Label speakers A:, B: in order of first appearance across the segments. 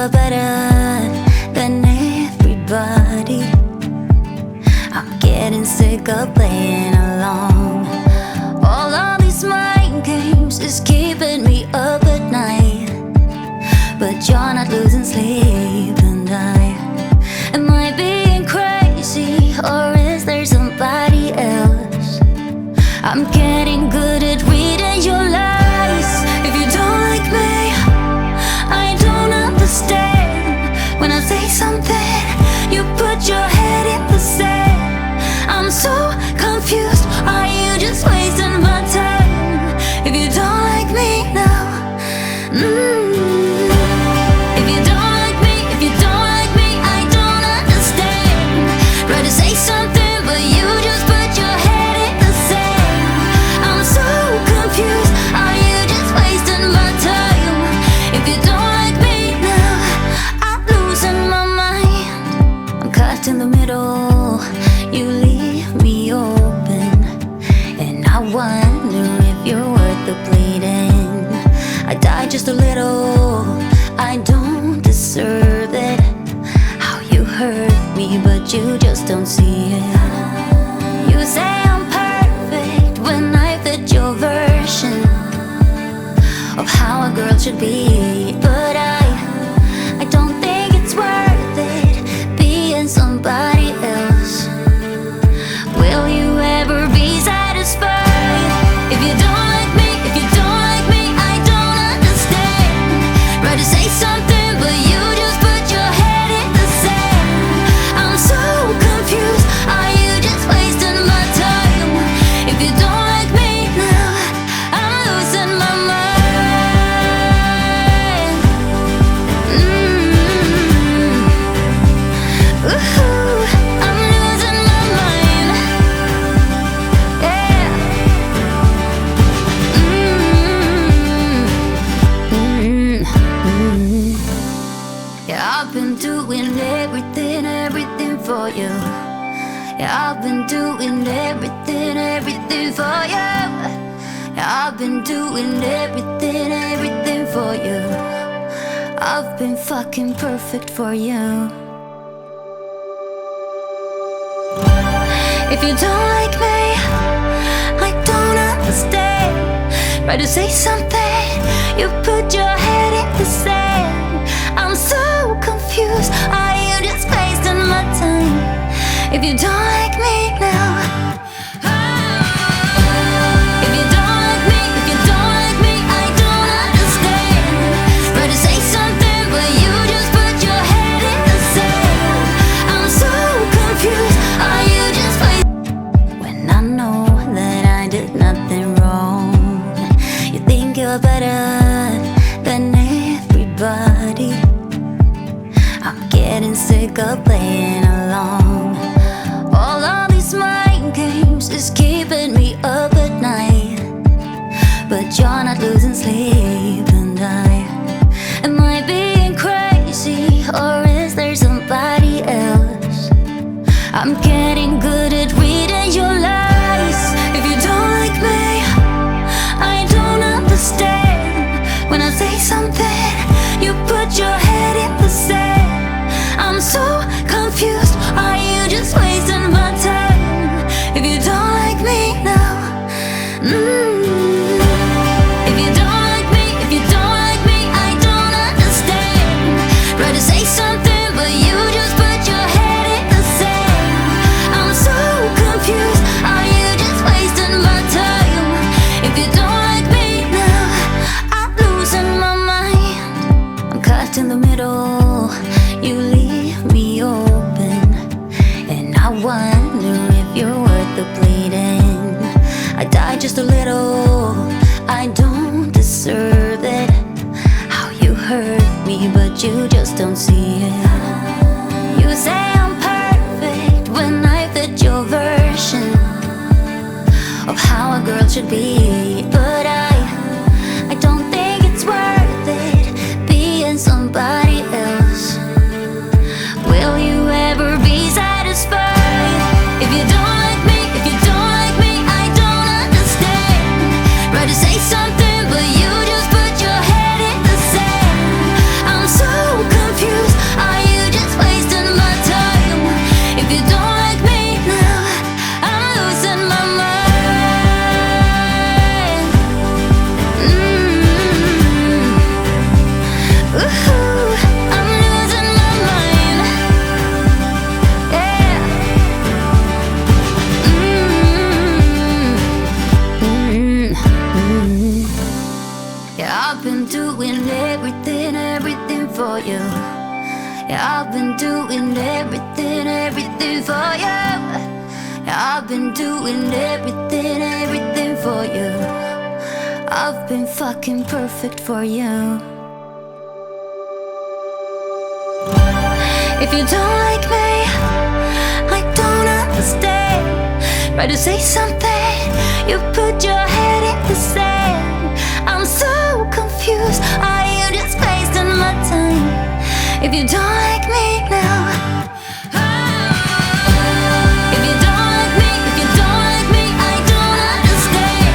A: you're better than everybody. I'm getting sick of playing along. All of these mind games is keeping me up at night, but you're not losing sleep. And am I being crazy, or is there somebody else? I'm getting good at reading your lies. If you don't like me, I don't understand. When I say something, you put your head in the sand. I'm so confused, are you just wasting my time? If you don't like me now, if you don't like me, if you don't like me, I don't understand. Try to say something, but you just put your head in the sand. I'm so confused, are you just wasting my time? If you don't like me now, I'm losing my mind. I'm caught in the middle, you leave me open, and I wonder if you're worth the bleeding. I died just a little, I don't deserve it. How you hurt me, but you just don't see it. You say I'm perfect when I fit your version of how a girl should be, but I don't think it's worth it being somebody else. Will you ever be satisfied? If you don't like me, if you don't like me, I don't understand. Try to say something, but you just put your head in the sand. I'm so confused, are you just wasting my time? If you don't like me now, I'm losing my mind. Ooh, I'm losing my mind. Yeah. Yeah, I've been doing everything for you. Yeah, I've been doing everything for you. Yeah, I've been doing everything for you. I've been fucking perfect for you. If you don't like me, I don't understand. Try to say something, you put your head in the sand. I'm so confused, are you just wasting my time? If you don't like me now, if you don't like me, if you don't like me, I don't understand. Try to say something, but you just put your head in the sand. I'm so confused, are you just wasting? When I know that I did nothing wrong, you think you're better than everybody. I'm getting sick of playing along. All of these mind games is keeping me up at night, but you're not losing sleep. And am I being crazy, or is there somebody else? I'm getting good at reading your lies. If you don't like me, I don't understand. When I say something, you put your head in the sand. I'm so confused, are you just wasting my time? If you don't like me now, if you don't like me, if you don't like me, I don't understand. Try to say something, but you just put your head in the sand. I'm so confused, are you just wasting my time? If you don't like me now, I'm losing my mind. I'm caught in the middle, you leave me open, and I wonder if you're worth the bleeding. I died just a little, I don't deserve it. How you hurt me, but you just don't see it. You say I'm perfect when I fit your version of how a girl should be, but I don't think it's worth it being somebody else. Will you ever be satisfied? If you don't like me, if you don't like me, I don't understand. Try to say something, but you just put your head in the sand. I'm so confused. doing everything, everything for you. Yeah, I've been doing everything, everything for you. Yeah, I've been doing everything, everything for you. I've been fucking perfect for you. If you don't like me, I don't understand. Try to say something, you put your head in the sand. I'm so confused, are you just wasting my time? If you don't like me now, if you don't like me, if you don't like me, I don't understand.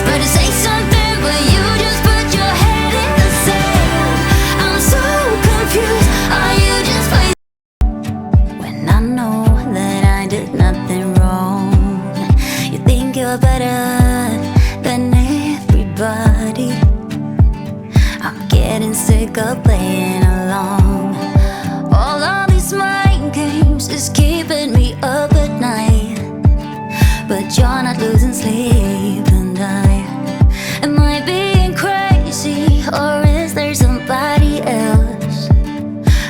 A: Try to say something, but you just put your head in the sand. I'm so confused, are you just wasting? When I know that I did nothing wrong, you think you're better than everybody. I'm getting sick of playing along. All of these mind games is keeping me up at night. But you're not losing sleep, and am I being crazy, or is there somebody else?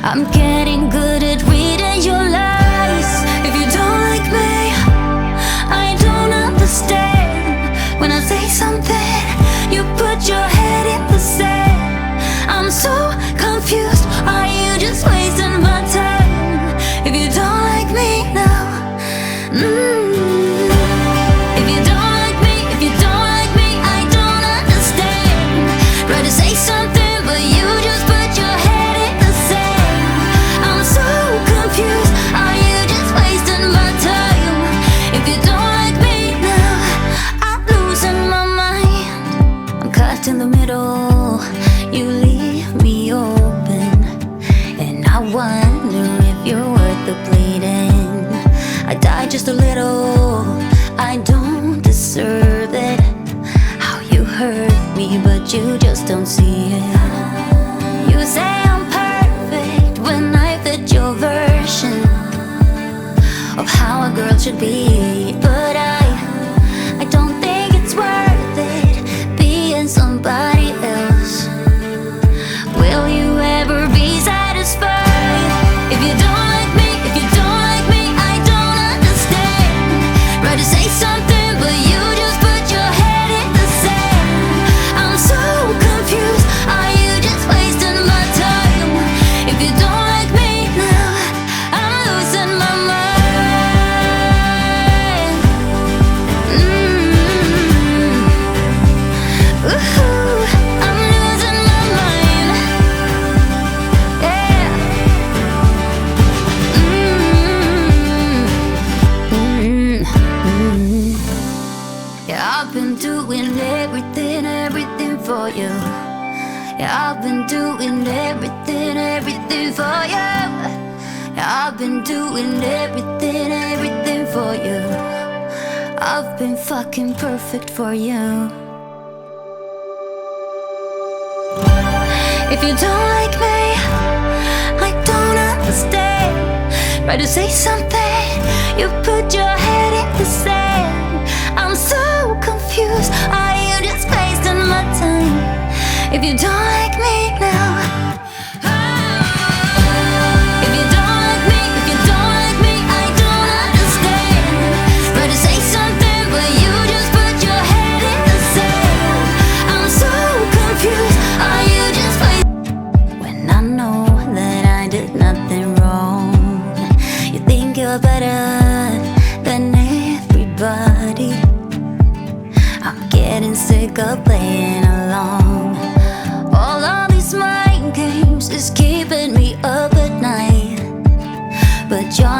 A: I'm getting good at reading your lies. If you don't like me, I don't understand. When I say something, you put your head in the sand. I'm so confused, are you just wasting my time? If you don't like me now, if you don't like me, if you don't like me, I don't understand. Try to say something, but you just put your head in the sand. I'm so confused, are you just wasting my time? If you don't like me now, I'm losing my mind. I'm caught in the middle, you leave me open, and I wonder if you're worth the bleeding. I died just a little, I don't deserve it. How you hurt me, but you just don't see it. You say I'm perfect when I fit your version of how a girl should be, but I don't think it's worth it being somebody else. Will you ever be satisfied? If you don't like me, if you don't like me, I don't understand. Try to say something, but you just put your head in the sand. I'm so confused, are you just wasting my time? If you don't like me now, I'm losing my mind. Ooh, I'm losing my mind. Yeah. Yeah, I've been doing everything, everything for you. Yeah, I've been doing everything, everything for you. Yeah, I've been doing everything, everything for you. I've been fucking perfect for you. If you don't like me, I don't understand. Try to say something, you put your head in the sand. I'm so confused, are you just wasting my time? If you don't like me now, if you don't like me, if you don't like me, I don't understand. Try to say something, but you just put your head in the sand. I'm so confused, are you just wasting? When I know that I did nothing wrong, you think you're better than everybody. I'm getting sick of